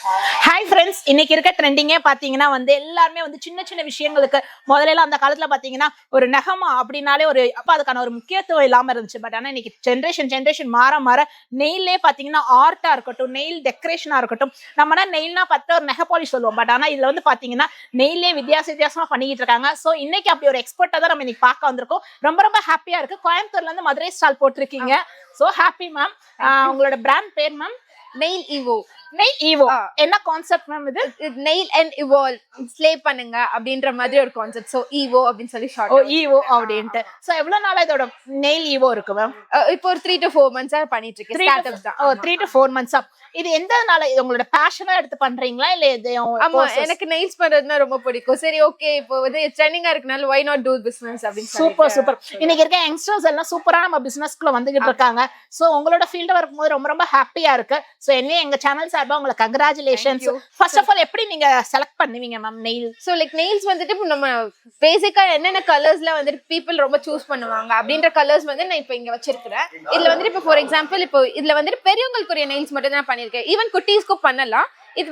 Hi friends, இன்னைக்கு இருக்க ட்ரெண்டிங்கே பார்த்தீங்கன்னா எல்லாருமே சின்ன சின்ன விஷயங்களுக்கு முதல்ல அந்த காலத்துல பார்த்தீங்கன்னா ஒரு நெகமா அப்படின்னாலே ஒரு அப்போ அதுக்கான ஒரு முக்கியத்துவம் இல்லாமல் இருந்துச்சு. பட் ஆனால் இன்னைக்கு ஜென்ரேஷன் மாற மாற நெயிலே பார்த்தீங்கன்னா ஆர்ட்டா இருக்கட்டும், நெயில் டெக்கரேஷனா இருக்கட்டும். நம்மனா நெயில்னா பார்த்து ஒரு நெக பாலிஷ் சொல்லுவோம். பட் ஆனால் இதுல பார்த்தீங்கன்னா நெயிலே வித்தியாசமா பண்ணிக்கிட்டு இருக்காங்க. ஸோ இன்னைக்கு அப்படி ஒரு எக்ஸ்பர்ட்டா தான் நம்ம இன்னைக்கு பார்க்க வந்திருக்கோம். ரொம்ப ரொம்ப ஹாப்பியா இருக்கு. கோயம்புத்தூர்ல இருந்து மதுரை ஸ்டால் போட்டிருக்கீங்க. So happy ma'am. உங்களோட பிராண்ட் பேர் மேம்? நெயில் ஈவோ. நெயில் ஈவோ என்ன கான்செப்ட் மேம்? இது நெயில் அண்ட் இவால்வ், ஸ்லே பண்ணுங்க அப்படின்ற மாதிரி ஒரு கான்செப்ட். சோ ஈவோ அப்படின்னு சொல்லி ஷார்ட். ஓ ஈவோ அப்படின்ட்டு. சோ எவ்வளவு நாளா இதோட நெயில் ஈவோ இருக்கு மேம்? இப்போ ஒரு 3 to 4 months பண்ணிட்டு இருக்கேன். ஸ்டார்ட்அப் தான். ஓ 3 to 4 months. இது எந்த நாள உங்களோட பேஷனா எடுத்து பண்றீங்களா இல்ல இது? ஆமா, எனக்கு நெயில்ஸ் பண்றதுனா ரொம்ப பிடிக்கும். சரி ஓகே, இப்போ ட்ரெண்டிங்கா இருக்கனால why not do business அப்படின்னு சூப்பர் சூப்பர். இன்னைக்கு இருக்க யங்ஸ்டர்ஸ் எல்லாம் சூப்பரா நம்ம பிசினஸ்க்குள்ள வந்துகிட்டு இருக்காங்க. சோ உங்களோட ஃபீல்ட் வரும்போது ரொம்ப ரொம்ப ஹாப்பியா இருக்கு. சோ என்ன எங்க சேனல் சார்பா உங்களுக்கு கங்க்ராச்சுலேஷன்ஸ். ஃபர்ஸ்ட் ஆஃப் ஆல் எப்படி நீங்க செலக்ட் பண்ணுவீங்க ma'am nail? So like nails இப்போ நம்ம பேசிக்கா என்னென்ன கலர்ஸ்ல பீப்பிள் ரொம்ப சூஸ் பண்ணுவாங்க அப்படின்ற கலர்ஸ் நான் இப்போ இங்க வச்சிருக்கிறேன். இதுல இப்போ ஃபார் எக்ஸாம்பிள் இப்போ இதுல பெரியவங்களுக்குரிய நெயில்ஸ் மட்டும் தான் பண்ணிருக்கேன். ஈவன் குட்டீஸ்க்கும் பண்ணலாம். இது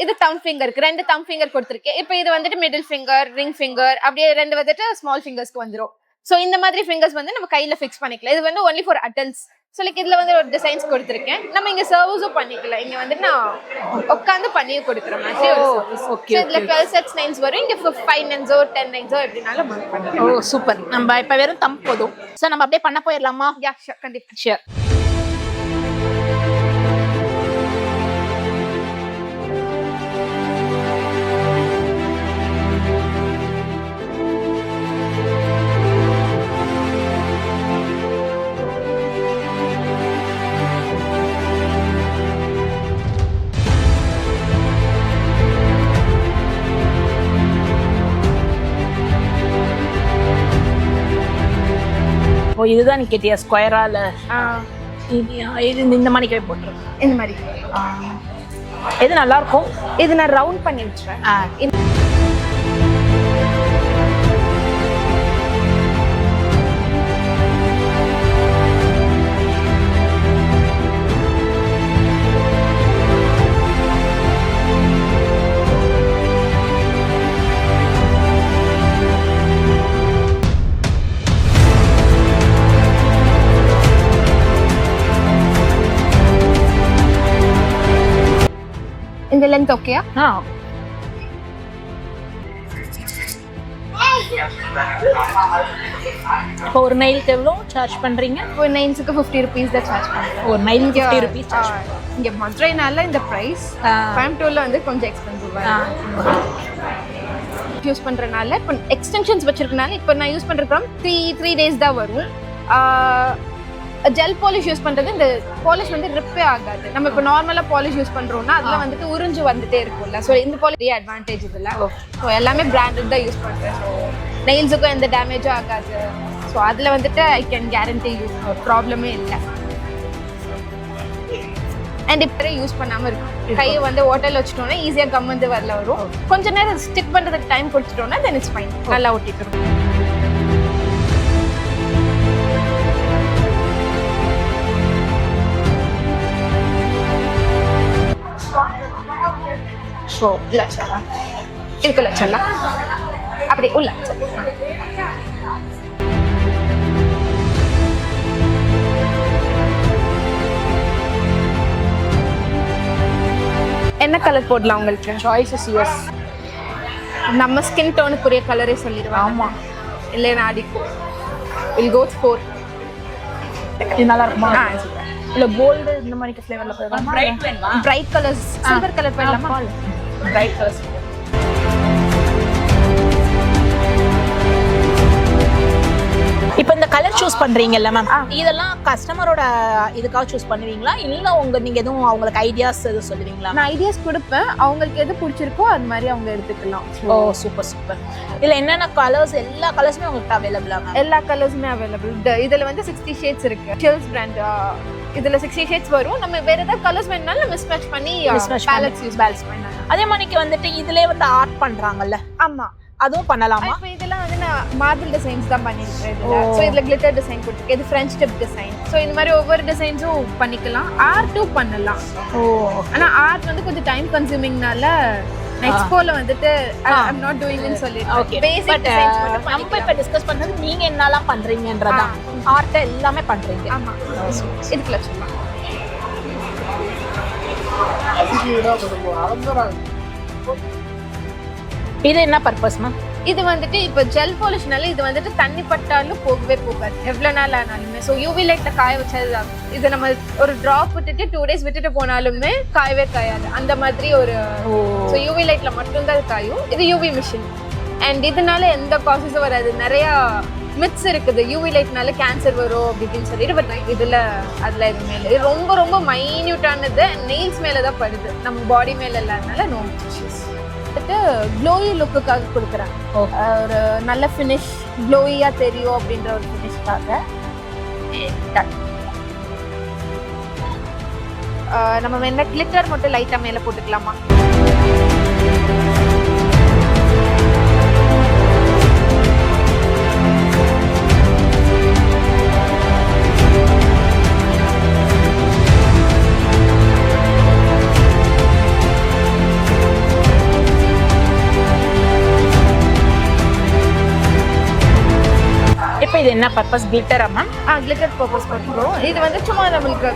இது தம் ஃபிங்கருக்கு 2 தம் ஃபிங்கர் கொடுத்துருக்கேன். இப்போ இது மிடில் ஃபிங்கர், ரிங் ஃபிங்கர், அப்படியே 2 ஸ்மால் ஃபிங்கர்ஸ்க்கு வந்துடும். ஸோ இந்த மாதிரி ஃபிங்கர்ஸ் நம்ம கையில ஃபிக்ஸ் பண்ணிக்கலாம். இது only for adults. So like இதுல ஒரு டிசைன்ஸ் கொடுத்துருக்கேன். நம்ம இங்க சர்வீஸும் பண்ணிக்கலாம். இங்க நான் உட்காந்து பண்ணி கொடுக்குற மாதிரி ஒரு சர்வீஸ். இதுல 12 sets nails வரும். இங்க 5 nails 10 nails எப்படினாலும் பண்ணிக்கலாம். ஓ சூப்பர். நம்ம இப்ப வெறும் தம் போதும். சோ நம்ம அப்படியே பண்ண போயிடலாமா? யா ஷூர், கண்டிப்பா. ஷூர். ஓ இதுதான் நீ கேட்டியா ஸ்கொயரா இல்ல? இது இந்த மாதிரி போட்டுருக்கு. இந்த மாதிரி எது நல்லா இருக்கும்? இது நான் ரவுண்ட் பண்ணி வச்சிருக்கேன். இந்த லென்த் ஓகேயா? ஒரு நெயிலுக்கு எவ்வளோ சார்ஜ் பண்றீங்க? ஒரு நெயில்ஸுக்கு 50 rupees தான் சார்ஜ் பண்றேன். ஒரு நெயிலுக்கு 50 rupees சார்ஜ். இங்க மதுரைனால இந்த பிரைஸ், கோயம்புத்தூர்ல கொஞ்சம் எக்ஸ்பென்சிவா யூஸ் பண்றனால இப்போ எக்ஸ்டென்ஷன்ஸ் வச்சிருக்கனால இப்போ நான் யூஸ் பண்றதுக்கு 3 days தான் வரும். ஜெல் பாலிஷ் யூஸ் பண்றது இந்த பாலிஷ் ரிப்பே ஆகாது. நம்ம இப்போ நார்மலா பாலிஷ் யூஸ் பண்றோம்னா அதுல உறிஞ்சு வந்துட்டே இருக்கும்ல. ஸோ இந்த பாலிஷ் அட்வான்டேஜ் இதுல. ஸோ எல்லாமே பிராண்டட் தான் யூஸ் பண்றேன். ஸோ நெயில்ஸுக்கும் எந்த டேமேஜும் ஆகாது. ஸோ அதுல ஐ கேன் கேரண்டி யூஸ், ப்ராப்ளமே இல்லை. அண்ட் இப்போ யூஸ் பண்ணாம இருக்கும். கையை ஹோட்டல் வச்சுட்டோம்னா ஈஸியா கம் வரல வரும். கொஞ்ச நேரம் ஸ்டிக் பண்றதுக்கு டைம் கொடுத்துட்டோம்னா தென் இட்ஸ் ஃபைன், நல்லா ஒட்டிக்கிறோம். இதுக்குள்ள சொல்லலாம், அப்படி உள்ள என்ன கலர் போடலாம் உங்களுக்கு? Choice is yours. நம்ம ஸ்கின் டோனுக்குரிய கலரே சொல்லிடுவேன். ஆமா, இல்லைன்னா அடிக்கும். Will go 4. இது நல்லா இருக்குமா? இல்ல கோல்டு இந்த மாதிரி ஃப்ளேவர்ல போடலாமா? பிரைட் கலர்ஸ், சில்வர் கலர் போடலாமா? Bright colours. இப்போ இந்த கலர் சூஸ் பண்றீங்கல்ல மேம், இதெல்லாம் கஸ்டமரோட இதுக்காக சூஸ் பண்ணுவீங்களா இல்ல நீங்க எதுவும் அவங்களுக்கு ஐடியாஸ் எதுவும் சொல்லுவீங்களா? நான் ஐடியாஸ் கொடுப்பேன். அவங்களுக்கு எது பிடிச்சிருக்கோ அது மாதிரி அவங்க எடுத்துக்கலாம். ஓ சூப்பர் சூப்பர். இதுல என்னென்ன கலர்ஸ்? எல்லா கலர்ஸுமே உங்களுக்கு அவைலபிளா மேம்? எல்லா கலர்ஸுமே அவைலபிள். இதுல 60 shades இருக்கு. ஷெல்ஸ் பிராண்ட் இதுல 60 shades வரும். நம்ம வேற ஏதாவது கலர்ஸ் வேணும்னாலும் மிஸ் மேட்ச் பண்ணி பேலட்ஸ் யூஸ் பண்ணலாம். அதே மாதிரி இதுலயே ஆர்ட் பண்றாங்கல்ல? ஆமா, அதுவும் பண்ணலாமா? இப்போ இதெல்லாம் மார்பிள் டிசைன்ஸ் தான் பண்ணிருக்கேன் இதுல. ஸோ இதுல கிளிட்டர் டிசைன் கொடுத்துருக்கேன். இது ஃப்ரெஞ்ச் டிப் டிசைன். ஸோ இந்த மாதிரி ஒவ்வொரு டிசைன்ஸும் பண்ணிக்கலாம். ஆர்ட்டும் பண்ணலாம். ஆனா ஆர்ட் வந்து கொஞ்சம் டைம் கன்சூமிங்னால எக்ஸ்போல வந்துட்டு ஐ அம் நாட் டூயிங்னு சொல்லிட்டு பேசிக் டிசைன்ஸ் மட்டும் நம்ம இப்ப டிஸ்கஸ் பண்ணது நீங்க என்னலாம் பண்றீங்கன்றதா. ஆர்ட் எல்லாமே பண்றீங்க. ஆமா. இதுக்குள்ள சொல்லலாம். இது என்ன பர்பஸ் மேம்? இது வந்துட்டு இப்போ ஜெல் பாலிஷ்னால இது வந்துட்டு தண்ணி பட்டாலும் போகவே போகாது எவ்வளவு நாள் ஆனாலுமே. ஸோ யூவி லைட்ல காய வச்சது இது நம்ம ஒரு டிராப் விட்டுட்டு 2 days விட்டுட்டு போனாலுமே காயவே காயாது. அந்த மாதிரி ஒரு ஸோ யூவி லைட்ல மட்டும்தான் அது காயும். இது யூவி மிஷின் அண்ட் இதனால எந்த காசஸும் வராது. நிறைய மித்ஸ் இருக்குது யூவி லைட்னால கேன்சர் வரும் அப்படின்னு சொல்லிட்டு. பட் இதுல அதுல எதுவுமே இல்லை. இது ரொம்ப ரொம்ப மைன்யூட்டானது. நெயில்ஸ் மேல தான் படுது, நம்ம பாடி மேல இல்லாதனால நோ இஷ்யூஸ். வந்துட்டு க்ளோயி லுக்குக்காக கொடுக்குறேன். ஒரு நல்ல ஃபினிஷ் க்ளோயியா தெரியும் அப்படின்ற ஒரு ஃபினிஷ்காக. நம்ம வேணா கிளிட்டர் மட்டும் லைட்டா மேல போட்டுக்கலாமா? இப்போ இது என்ன பர்பஸ்? கிளிட்டரா மேம்? கிளிட்டர் பர்பஸ் பண்ணுறோம். இது வந்து சும்மா நம்மளுக்கு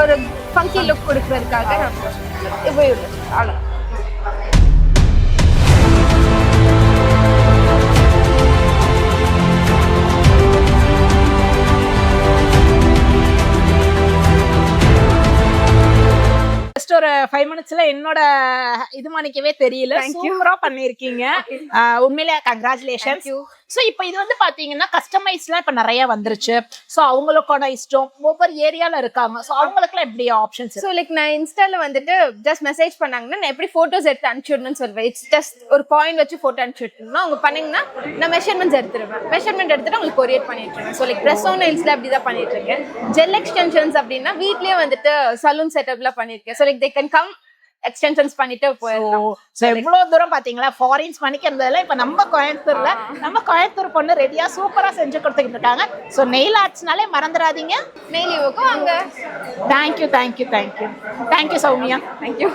ஒரு ஃபங்கி லுக் கொடுக்கறதுக்காக உபயோகம். அவ்வளோ. ஜஸ்ட் ஒரு 5 minutesல என்னோட இது மணிக்கவே தெரியல. சூப்பரா பண்ணிருக்கீங்க. உண்மையிலே கங்க்ராச்சுலேஷன்ஸ். சோ இப்போ இது வந்து பாத்தீங்கன்னா கஸ்டமைஸ்லாம் இப்ப நிறைய வந்துருச்சு. சோ அவங்களுக்கான இஷ்டம் ஒவ்வொரு ஏரியால இருக்காங்க. சோ அவங்களுக்குலாம் எப்படி ஆப்ஷன்ஸ்? ஸோ லைக் நான் இன்ஸ்டால வந்துட்டு ஜஸ்ட் மெசேஜ் பண்ணாங்கன்னா நான் எப்படி போட்டோஸ் எடுத்து அனுப்பிச்சுடணும்னு சொல்வேன். இட்ஸ் ஜஸ்ட் ஒரு பாயிண்ட் வச்சு போட்டோ அனுப்பிச்சுட்டோம்னா அவங்க பண்ணீங்கன்னா நான் மெஷர்மெண்ட்ஸ் எடுத்துருவேன். மெஷர்மெண்ட் எடுத்துட்டு உங்களுக்கு கொரியர் பண்ணிட்டு இருக்கேன். ஸோ லைக் ப்ரெஸ் ஆன் நெயில்ஸ்ல அப்படிதான் பண்ணிட்டு இருக்கேன். ஜெல் எக்ஸ்டென்ஷன்ஸ் அப்படின்னா வீட்லயே வந்துட்டு சலூன் செட்டப்லாம் பண்ணிருக்கேன். So like they can come extensions பண்ணிட்டு போயிடலாம். சோ எவ்வளவு தூரம் பாத்தீங்களா ஃபாரின்ஸ் பண்ணிக்கிறதுல இப்ப நம்ம கோயம்புத்தூர் பொண்ணு ரெடியா சூப்பரா செஞ்சு கொடுத்துக்கிட்டு இருக்காங்க. சோ நெயில் ஆர்ட்ஸ்னாலே மறந்துடாதீங்க. நெயில் யோகா அங்க. தேங்க்யூ சௌமியா. தேங்க்யூ.